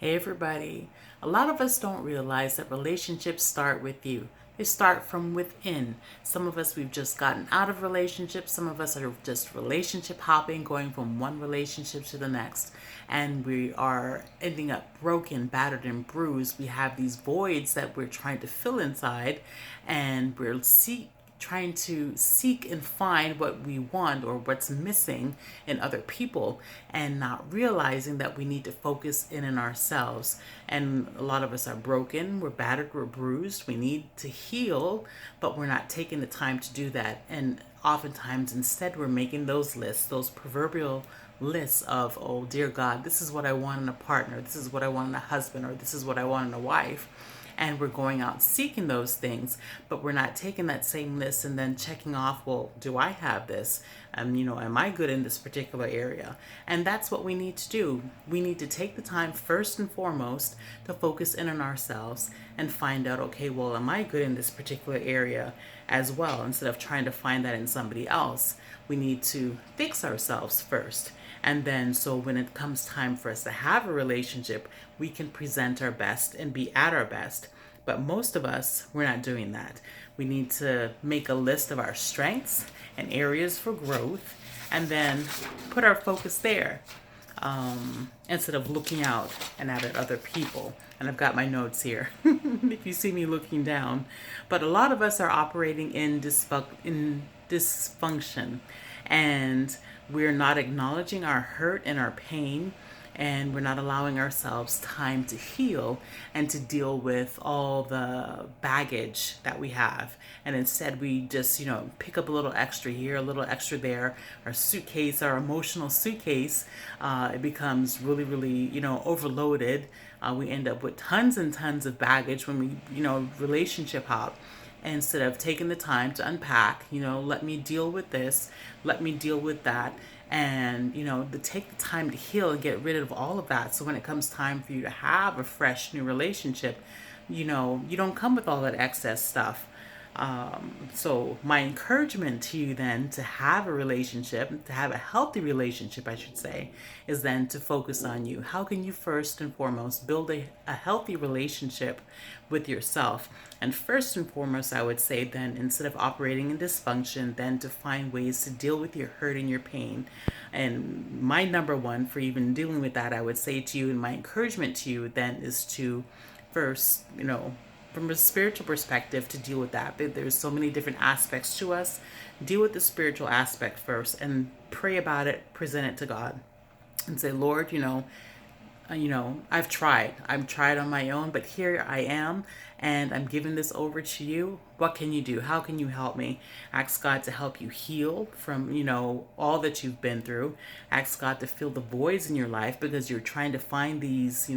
Hey everybody. A lot of us don't realize that relationships start with you. They start from within. Some of us, we've just gotten out of relationships. Some of us are just relationship hopping, going from one relationship to the next. And we are ending up broken, battered, and bruised. We have these voids that we're trying to fill inside, and trying to seek and find what we want or what's missing in other people, and not realizing that we need to focus in ourselves. And a lot of us are broken, we're battered, we're bruised, we need to heal, but we're not taking the time to do that. And oftentimes instead we're making those lists, those proverbial lists of, oh dear God, this is what I want in a partner, this is what I want in a husband, or this is what I want in a wife. And we're going out seeking those things, but we're not taking that same list and then checking off, well, do I have this? Am I good in this particular area? And that's what we need to do. We need to take the time first and foremost to focus in on ourselves and find out, okay, well, am I good in this particular area as well? Instead of trying to find that in somebody else, we need to fix ourselves first. And then, so when it comes time for us to have a relationship, we can present our best and be at our best. But most of us, we're not doing that. We need to make a list of our strengths and areas for growth, and then put our focus there, instead of looking out and at other people. And I've got my notes here if you see me looking down. But a lot of us are operating in dysfunction, and we're not acknowledging our hurt and our pain, and we're not allowing ourselves time to heal and to deal with all the baggage that we have. And instead we just, pick up a little extra here, a little extra there. Our suitcase, our emotional suitcase, it becomes really, really, overloaded. We end up with tons and tons of baggage when we, relationship hop. Instead of taking the time to unpack, let me deal with this, let me deal with that, and to take the time to heal and get rid of all of that, so when it comes time for you to have a fresh new relationship, you don't come with all that excess stuff. So my encouragement to you then, to have a relationship, to have a healthy relationship, I should say, is then to focus on you. How can you first and foremost build a healthy relationship with yourself? And first and foremost, I would say then, instead of operating in dysfunction, then to find ways to deal with your hurt and your pain. And my number one for even dealing with that, I would say to you, and my encouragement to you then, is to first, from a spiritual perspective, to deal with that. There's so many different aspects to us. Deal with the spiritual aspect first and pray about it, present it to God, and say, Lord, I've tried. I've tried on my own, but here I am, and I'm giving this over to you. What can you do? How can you help me? Ask God to help you heal from, all that you've been through. Ask God to fill the voids in your life, because you're trying to find these,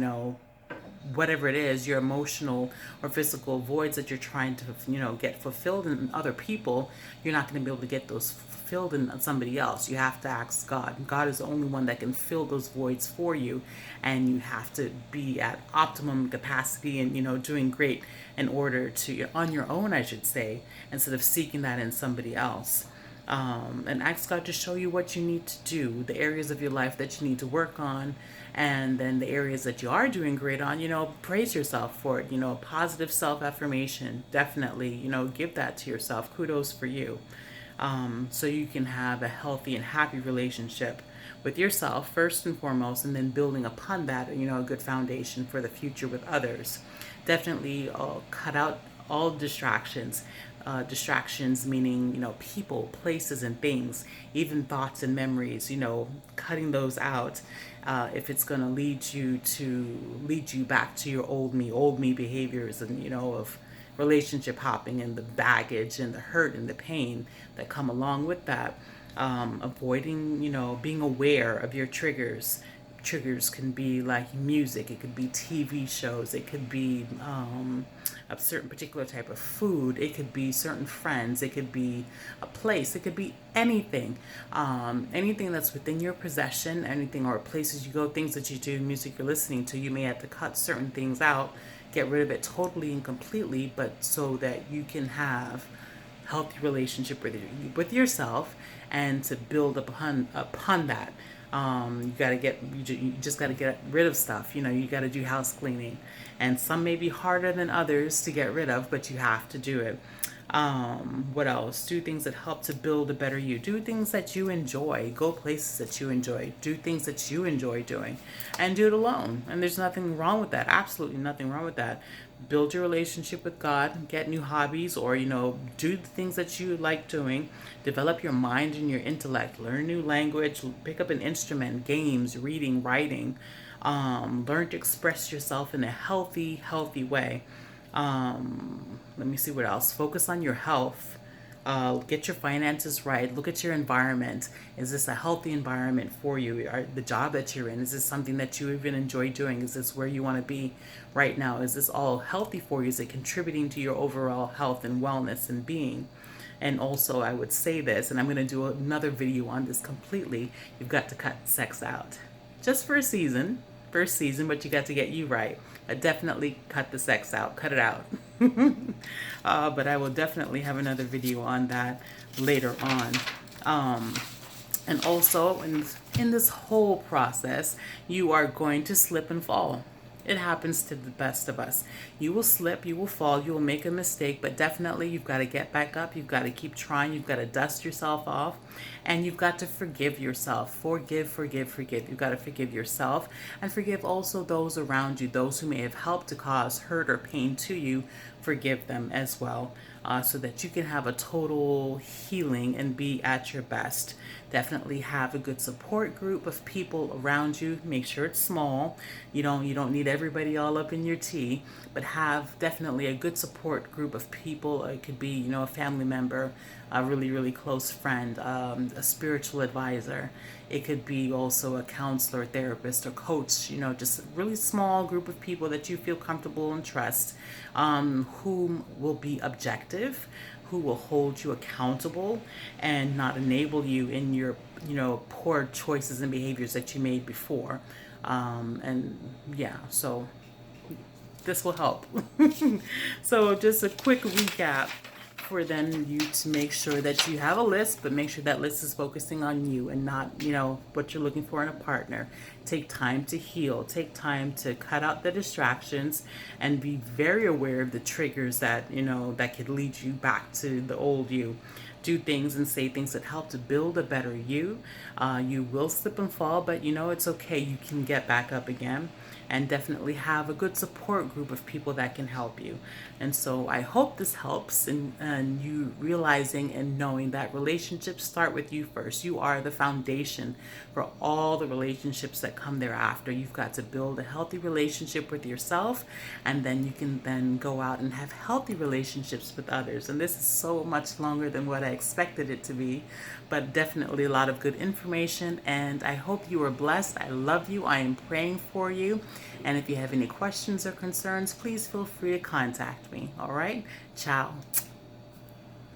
whatever it is, your emotional or physical voids that you're trying to, get fulfilled in other people. You're not going to be able to get those fulfilled in somebody else. You have to ask God. God is the only one that can fill those voids for you, and you have to be at optimum capacity and, doing great in order to, on your own, I should say, instead of seeking that in somebody else. And ask God to show you what you need to do, the areas of your life that you need to work on, and then the areas that you are doing great on, praise yourself for it. Positive self affirmation, definitely, give that to yourself. Kudos for you. So you can have a healthy and happy relationship with yourself first and foremost, and then building upon that, a good foundation for the future with others. Definitely cut out all distractions. Distractions meaning, people, places, and things, even thoughts and memories, cutting those out. If it's going to lead you back to your old me behaviors, and, of relationship hopping, and the baggage and the hurt and the pain that come along with that. Avoiding, being aware of your triggers. Triggers can be like music, it could be TV shows, it could be a certain particular type of food, it could be certain friends, it could be a place, it could be anything. Anything that's within your possession, anything, or places you go, things that you do, music you're listening to, you may have to cut certain things out, get rid of it totally and completely, but so that you can have healthy relationship with yourself, and to build upon that. You just got to get rid of stuff. You got to do house cleaning, and some may be harder than others to get rid of, but you have to do it. What else? Do things that help to build a better you. Do things that you enjoy. Go places that you enjoy. Do things that you enjoy doing, and do it alone. And there's nothing wrong with that. Absolutely nothing wrong with that. Build your relationship with God. Get new hobbies, or do the things that you like doing. Develop your mind and your intellect. Learn a new language. Pick up an instrument. Games, reading, writing. Learn to express yourself in a healthy way. Let me see what else. Focus on your health. Get your finances right. Look at your environment. Is this a healthy environment for you? The job that you're in, is this something that you even enjoy doing? Is this where you want to be right now? Is this all healthy for you? Is it contributing to your overall health and wellness and being? And also, I would say this, and I'm going to do another video on this completely. You've got to cut sex out. Just for a season. First season, but you got to get you right. Definitely cut the sex out. Cut it out. But I will definitely have another video on that later on. And also, in this whole process, you are going to slip and fall. It happens to the best of us. You will slip, you will fall, you will make a mistake, but definitely you've got to get back up. You've got to keep trying. You've got to dust yourself off, and you've got to forgive yourself. Forgive. You've got to forgive yourself and forgive also those around you, those who may have helped to cause hurt or pain to you. Forgive them as well, so that you can have a total healing and be at your best. Definitely have a good support group of people around you. Make sure it's small. You don't need everybody all up in your tea, but have definitely a good support group of people. It could be, a family member, a really close friend, a spiritual advisor. It could be also a counselor, therapist, or coach, just a really small group of people that you feel comfortable and trust, whom will be objective, who will hold you accountable and not enable you in your, poor choices and behaviors that you made before. And yeah, so this will help. So just a quick recap for then you to make sure that you have a list, but make sure that list is focusing on you and not, what you're looking for in a partner. Take time to heal. Take time to cut out the distractions and be very aware of the triggers that, that could lead you back to the old you. Do things and say things that help to build a better you. You will slip and fall, but it's okay. You can get back up again. And definitely have a good support group of people that can help you. And so I hope this helps and you realizing and knowing that relationships start with you first. You are the foundation for all the relationships that come thereafter. You've got to build a healthy relationship with yourself, and then you can then go out and have healthy relationships with others. And this is so much longer than what I expected it to be, but definitely a lot of good information, and I hope you are blessed. I love you. I am praying for you. And if you have any questions or concerns, please feel free to contact me. All right? Ciao.